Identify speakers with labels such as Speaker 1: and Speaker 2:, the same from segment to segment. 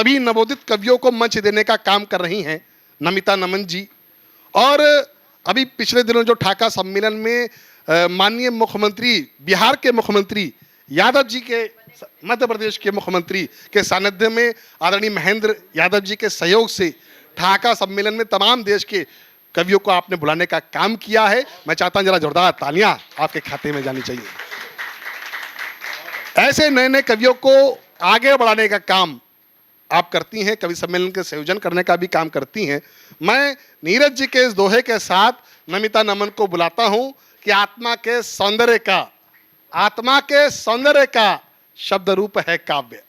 Speaker 1: सभी नवोदित कवियों को मंच देने का काम कर रही हैं नमिता नमन जी। और अभी पिछले दिनों जो ढाका सम्मेलन में माननीय मुख्यमंत्री, बिहार के मुख्यमंत्री यादव जी के, मध्य प्रदेश के मुख्यमंत्री के सानिध्य में आदरणीय महेंद्र यादव जी के सहयोग से ढाका सम्मेलन में तमाम देश के कवियों को आपने बुलाने का काम किया है। मैं चाहता हूं जरा जोरदार तालियां आपके खाते में जानी चाहिए। ऐसे नए नए कवियों को आगे बढ़ाने का काम आप करती हैं, कवि सम्मेलन के संयोजन करने का भी काम करती हैं। मैं नीरज जी के इस दोहे के साथ नमिता नमन को बुलाता हूं कि आत्मा के सौंदर्य का शब्द रूप है काव्य।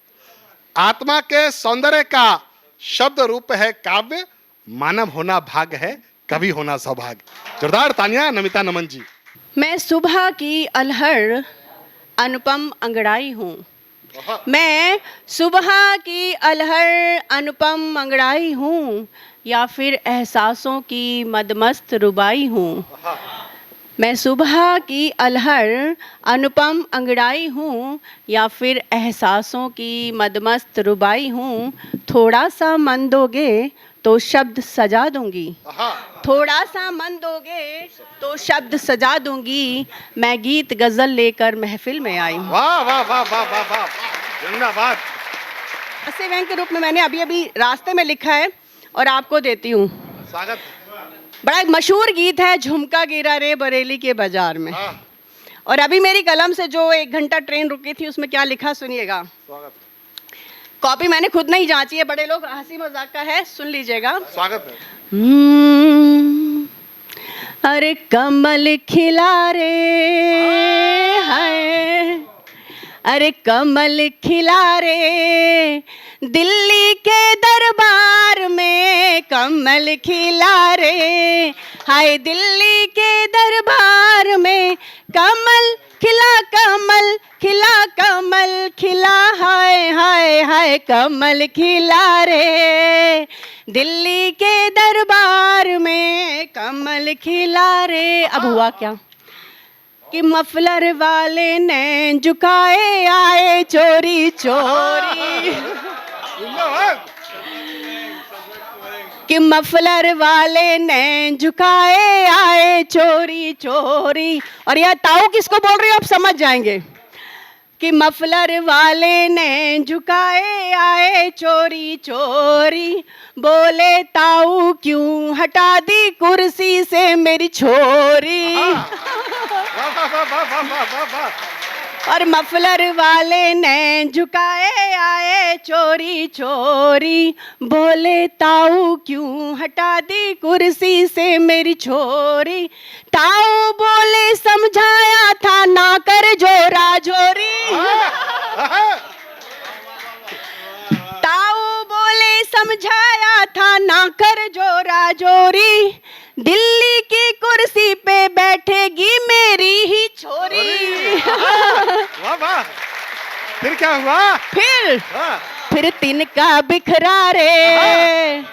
Speaker 1: आत्मा के सौंदर्य का शब्द रूप है काव्य। मानव होना भाग्य है, कवि होना सौभाग्य। जोरदार तालियां नमिता नमन जी।
Speaker 2: मैं सुबह की अलहड़ अनुपम अंगड़ाई हूँ। मैं सुबह की अलहड़ अनुपम अंगड़ाई हूँ, या फिर एहसासों की मदमस्त रुबाई हूँ। मैं सुबह की अलहड़ अनुपम अंगड़ाई हूँ, या फिर एहसासों की मदमस्त रुबाई हूँ। थोड़ा सा मन दोगे तो शब्द सजा दूंगी, थोड़ा सा मन दोगे तो शब्द सजा दूंगी। मैं गीत गजल लेकर महफिल में आई हूँ।
Speaker 1: वाह वाह वाह वाह वाह वाह, धन्यवाद।
Speaker 2: ऐसे व्यंग के रूप में मैंने अभी अभी रास्ते में लिखा है और आपको देती हूँ।
Speaker 1: स्वागत।
Speaker 2: बड़ा एक मशहूर गीत है, झुमका गिरा रे बरेली के बाजार में। और अभी मेरी कलम से जो 1 घंटा ट्रेन रुकी थी उसमें क्या लिखा सुनिएगा।
Speaker 1: स्वागत।
Speaker 2: कॉपी मैंने खुद नहीं जांची है, बड़े लोग हंसी मजाक का है, सुन लीजिएगा।
Speaker 1: स्वागत है।
Speaker 2: अरे कमल खिला रे है, अरे कमल खिला रे दिल्ली के दरबार में, कमल खिला रे हाय दिल्ली के दरबार में। कमल खिला, कमल खिला, कमल खिला, हाय हाय हाय कमल खिला रे दिल्ली के दरबार में, कमल खिला रे। अब हुआ क्या कि मफलर वाले ने झुकाए आए चोरी चोरी, कि मफलर वाले ने झुकाए आए चोरी चोरी। और यह ताऊ किसको बोल रही हो आप समझ जाएंगे कि मफलर वाले ने झुकाए आए चोरी चोरी। बोले ताऊ क्यों हटा दी कुर्सी से मेरी छोरी। और मफलर वाले ने झुकाए आए चोरी चोरी। बोले ताऊ क्यों हटा दी कुर्सी से मेरी छोरी। ताऊ बोले समझाया था ना कर जोरा जोरी। ताऊ बोले समझाया था ना कर जोरा जोरी। दिल्ली की कुर्सी पे बैठेगी मेरी ही छोरी।
Speaker 1: वाह वाह। फिर क्या हुआ?
Speaker 2: फिर तिनका बिखरा रे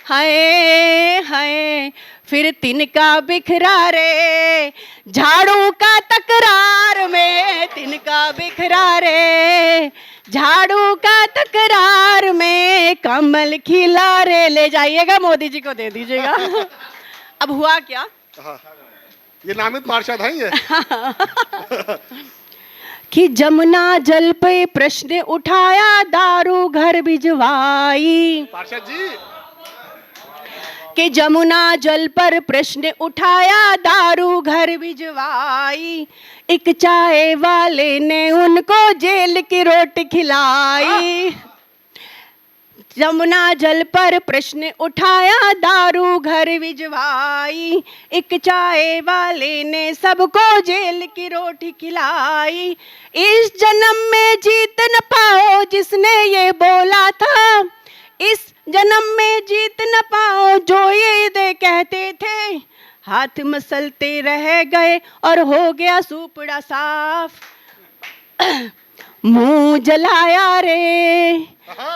Speaker 2: हाय हाय, फिर तिनका बिखरा रे झाड़ू का तकरार में, तिनका बिखरा रे झाड़ू का तकरार में। कमल खिला रे, ले जाइएगा मोदी जी को दे दीजिएगा। अब हुआ क्या?
Speaker 1: ये नामित पार्षद हैं ये।
Speaker 2: कि जमुना जल पे प्रश्न उठाया दारू घर भिजवाई।
Speaker 1: पार्षद जी।
Speaker 2: कि जमुना जल पर प्रश्न उठाया दारू घर भिजवाई। एक चाय वाले ने उनको जेल की रोटी खिलाई। जमुना जल पर प्रश्न उठाया दारू घर भिजवाई। एक चाय वाले ने सबको जेल की रोटी खिलाई। इस जन्म में जीत न पाओ जिसने ये बोला था, इस जन्म में जीत न पाओ जो ये दे कहते थे। हाथ मसलते रह गए और हो गया सुपड़ा साफ। मुंह जलाया रे,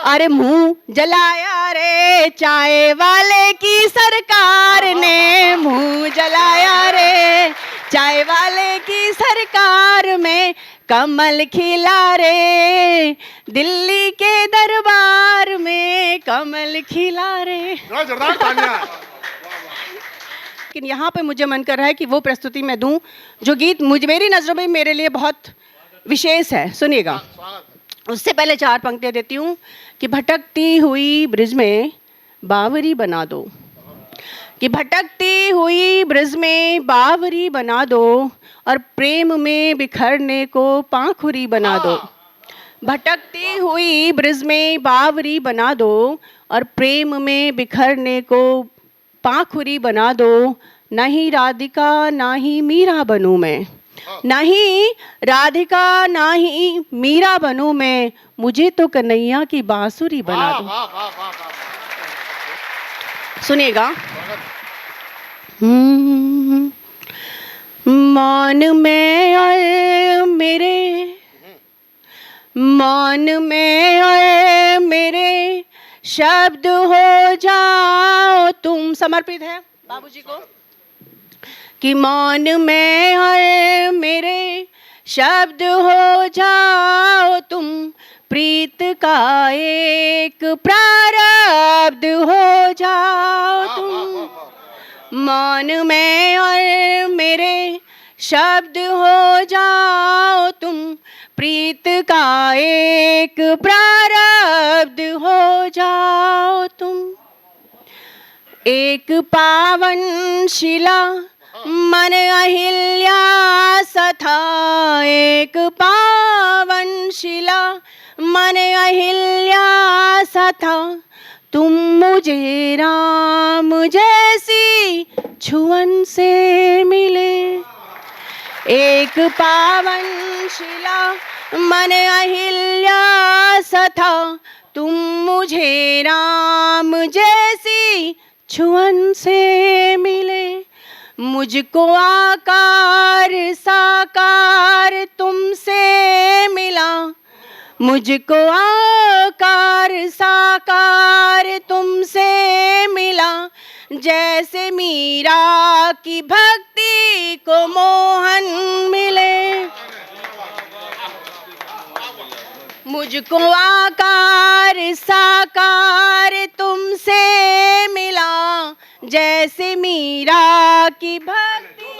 Speaker 2: अरे मुंह जलाया रे चाय वाले की सरकार ने। मुंह जलाया रे चाय वाले की सरकार में। कमल खिला रे, दिल्ली के दरबार में कमल खिला रे।
Speaker 1: जोरदार तालियां।
Speaker 2: लेकिन यहाँ पे मुझे मन कर रहा है कि वो प्रस्तुति मैं दूं जो गीत मेरी नज़रों में मेरे लिए बहुत विशेष है। सुनिएगा। उससे पहले 4 पंक्तियाँ देती हूँ कि भटकती हुई ब्रिज में बावरी बना दो, कि भटकती हुई ब्रिज में बावरी बना दो और प्रेम में बिखरने को पाखुरी बना दो। भटकती हुई ब्रिज में बावरी बना दो और प्रेम में बिखरने को पाखुरी बना दो। नहीं राधिका ना ही मीरा बनूं मैं, नहीं राधिका ना ही मीरा बनूं मैं, मुझे तो कन्हैया की बांसुरी बना दो। सुनिएगा। मौन में और मेरे, मौन में और मेरे शब्द हो जाओ तुम। समर्पित है बाबूजी को। कि मौन में और मेरे शब्द हो जाओ तुम, प्रीत का एक प्रारब्ध हो जाओ तुम। मौन में और मेरे शब्द हो जाओ तुम, प्रीत का एक प्रारब्ध हो जाओ तुम। एक पावन शिला मन अहिल्या सा था, एक पावन शिला मन अहिल्या सा था, तुम मुझे राम जैसी छुअन से मिले। एक पावन शिला मन अहिल्या सा था, तुम मुझे राम जैसी छुअन से मिले। मुझको आकार साकार तुमसे मिला, मुझको आकार साकार तुमसे मिला, जैसे मीरा की भक्ति को मोहन मिले। मुझको आकार साकार तुमसे मिला, जैसे मीरा की भक्ति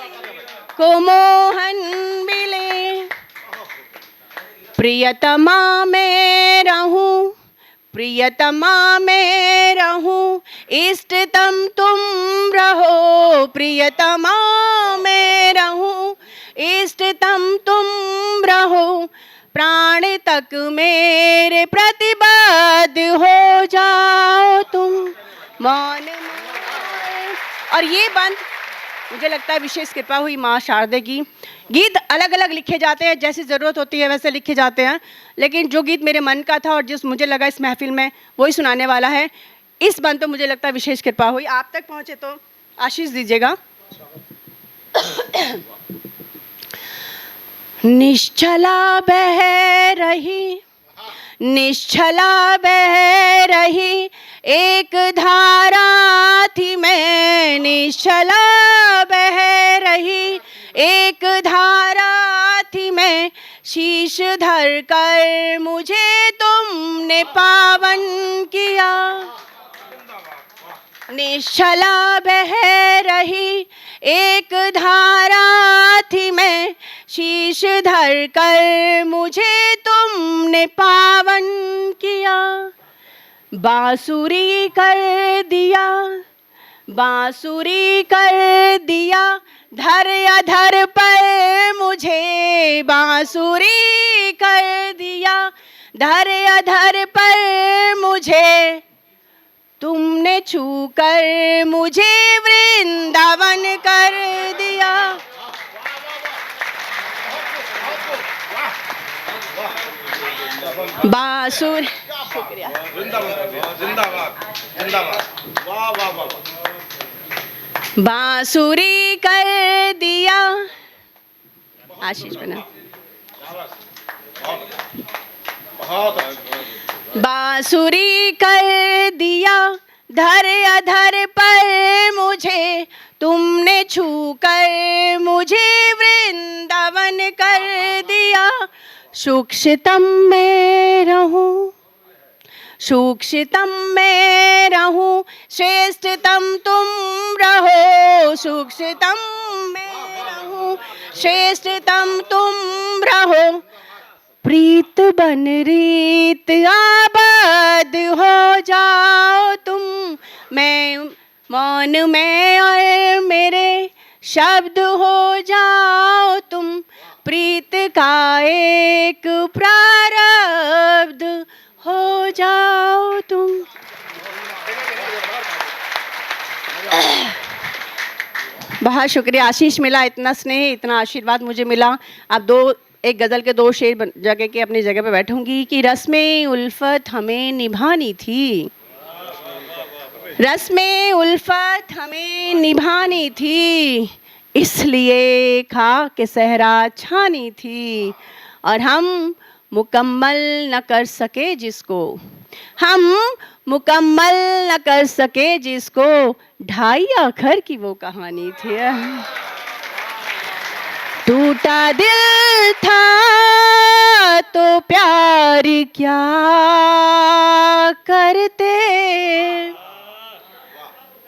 Speaker 2: को मोहन मिले। प्रियतमा मैं रहूं, प्रियतमा मैं रहूं, इष्टतम तुम रहो। प्रियतमा मैं रहूं, इष्टतम तुम रहो, प्राण तक मेरे प्रतिबद्ध हो जाओ तुम। मौन में। और ये बंद मुझे लगता है विशेष कृपा हुई माँ शारदे की। गीत अलग अलग लिखे जाते हैं, जैसी ज़रूरत होती है वैसे लिखे जाते हैं, लेकिन जो गीत मेरे मन का था और जिस मुझे लगा इस महफिल में वही सुनाने वाला है। इस बंद तो मुझे लगता है विशेष कृपा हुई। आप तक पहुँचे तो आशीष दीजिएगा। निश्चला बह रही, निश्चला बह रही एक धारा थी मैं, निश्चला बह रही एक धारा थी मैं, शीश धर कर मुझे तुमने पावन किया। निश्चला बह रही एक धारा थी मैं, शीश धर कर मुझे तुमने पावन किया। बांसुरी कर दिया, बांसुरी कर दिया धर अधर पर मुझे, बांसुरी कर दिया धर अधर पर मुझे, तुमने छू कर मुझे वृंदावन कर दिया। बांसुरी, शुक्रिया।
Speaker 1: जिंदाबाद जिंदाबाद, वाह वाह वाह।
Speaker 2: बांसुरी कर दिया, आशीष बना। बांसुरी कर दिया धर अधर पर मुझे, तुमने छूकर मुझे वृंदावन कर दिया। सूक्ष्मतम में रहूं, सूक्ष्मतम में रहूं, श्रेष्ठतम तुम रहो। सूक्ष्मतम में रहूं, श्रेष्ठतम तुम रहो। प्रीत बन रीत आबाद हो जाओ तुम। मैं मौन में और मेरे शब्द हो जाओ तुम। प्रीत का एक प्रारब्ध हो जाओ तुम। बहुत शुक्रिया, आशीष मिला, इतना स्नेह, इतना आशीर्वाद मुझे मिला। अब एक गज़ल के 2 शेर जगह के अपनी जगह पे बैठूंगी कि रस्में उल्फत हमें निभानी थी, रस्में उल्फत हमें निभानी थी, इसलिए खाक सहरा छानी थी। और हम मुकम्मल न कर सके जिसको, हम मुकम्मल न कर सके जिसको, 2.5 अक्षर की वो कहानी थी। टूटा दिल था तो प्यार क्या करते,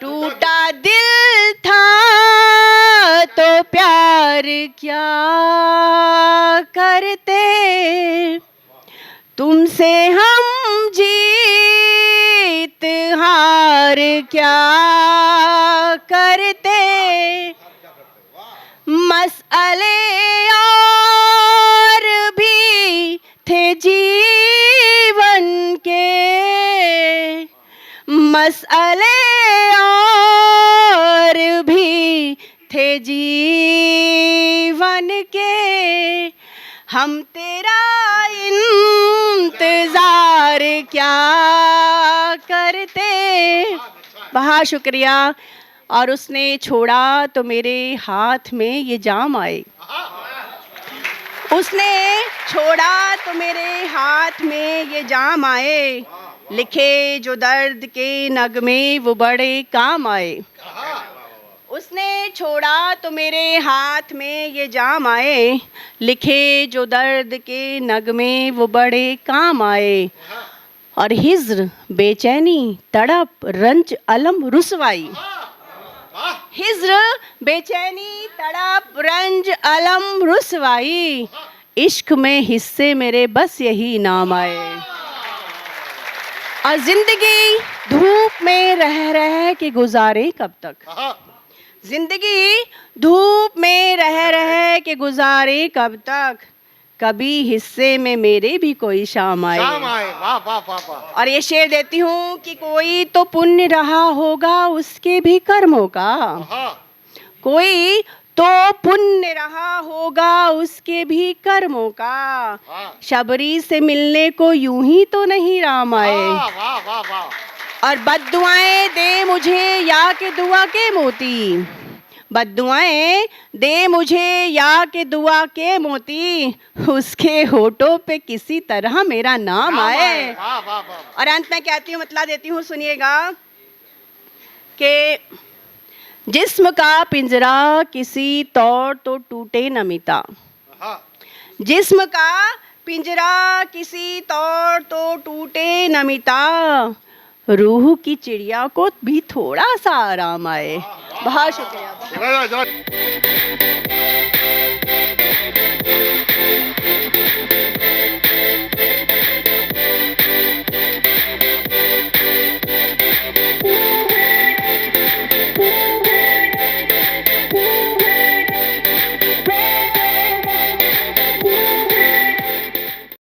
Speaker 2: टूटा दिल था तो प्यार क्या करते, तुमसे हम जीत हार क्या करते। मसले और भी थे जीवन के, मसले और भी थे जीवन के, हम तेरा इंतजार क्या करते। बहुत शुक्रिया। और उसने छोड़ा तो मेरे हाथ में ये जाम आए, उसने छोड़ा तो मेरे हाथ में ये जाम आए, लिखे जो दर्द के नगमे वो बड़े काम आए। उसने छोड़ा तो मेरे हाथ में ये जाम आए, लिखे जो दर्द के नगमे वो बड़े काम आए। और हिज्र बेचैनी तड़प रंज अलम रुसवाई, हिज्र बेचैनी तड़प रंज अलम रुसवाई, इश्क में हिस्से मेरे बस यही नाम आए। और जिंदगी धूप में रह रह के गुजारे कब तक, जिंदगी धूप में रह रह के गुजारे कब तक, कभी हिस्से में मेरे भी कोई शाम आए।
Speaker 1: वाह वाह वाह वाह।
Speaker 2: और ये शेर देती हूँ कि कोई तो पुण्य रहा होगा उसके भी कर्मों का, कोई तो पुण्य रहा होगा उसके भी कर्मों का, शबरी से मिलने को यूं ही तो नहीं राम आए।
Speaker 1: वाह वाह वाह।
Speaker 2: और बद्दुआएं दे मुझे या के दुआ के मोती, बद्दुआएं दे मुझे या के दुआ के मोती, उसके होठों पे किसी तरह मेरा नाम आए। और अंत में कहती हूँ, मतला देती हूँ, सुनिएगा कि जिस्म का पिंजरा किसी तौर तो टूटे न मिटा, जिस्म का पिंजरा किसी तौर तो टूटे न मिटा, रूह की चिड़िया को भी थोड़ा सा आराम आए। बहुत शुक्रिया।